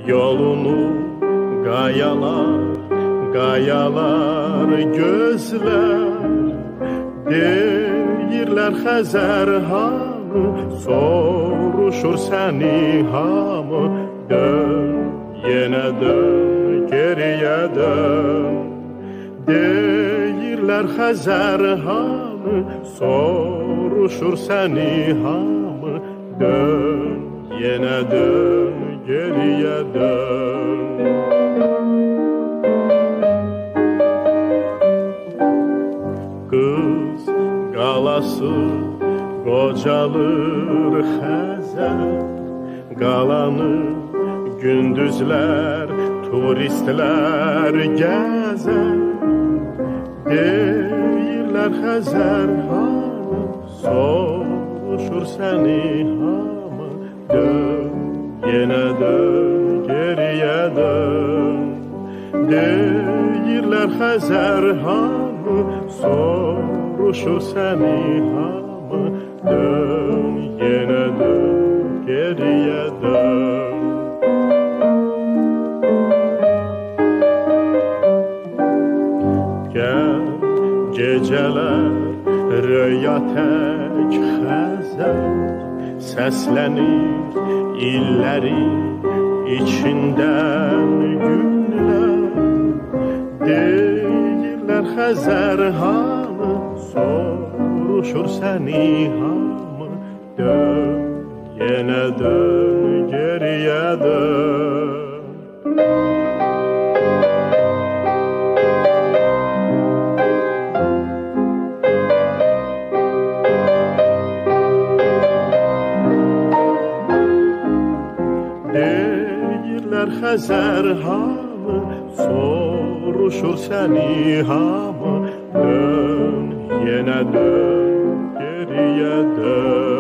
Yolunu qayalar gözlər. Deyirlər Xəzər hamı, soruşur səni hamı. Dön, yenə dön, geriyə dön. Deyirlər Xəzər hamı, soruşur səni hamı. Dön, yenə dön, geriyə dön. Qız qalası qocalır Xəzər, qalanı gündüzlər turistlər gəzər. Deyirlər Xəzər hamı, soruşur səni hamı. Dön, yenə dön, geriyə dön. Deyirlər Xəzər hamı, soruşur səni hamı. Dön, yenə dön, geriyə dön. Gəl gecələr röya tək Xəzər, səslənir illərin içindən günlər. Deyirlər Xəzər hamı, soruşur səni hamı. Dön, yenə dön, geriyə dön. Deyirlər Xəzər hamı, soruşur səni hamı. Dön, yenə dön, geriyə dön.